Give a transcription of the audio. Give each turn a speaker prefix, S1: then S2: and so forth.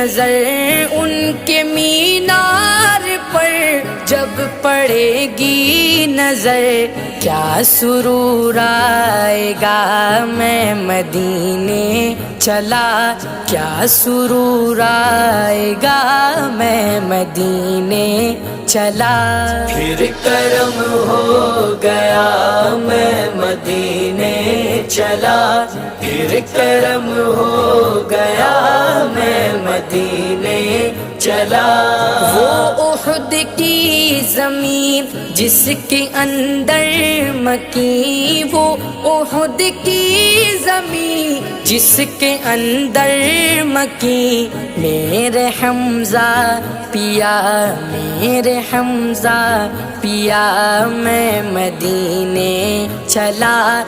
S1: نظر ان کے مینار پر جب پڑے گی نظر، کیا سرور آئے گا میں مدینے چلا، کیا سرور آئے گا میں مدینے چلا۔ پھر کرم ہو گیا میں مدینے چلا، پھر کرم ہو گیا میں مدینے چلا۔ وہ احد کی زمین جس کے اندر مکی، وہ احد کی زمین جس کے اندر مکی، میرے حمزہ پیا، میرے حمزہ پیا میں مدینے چلا۔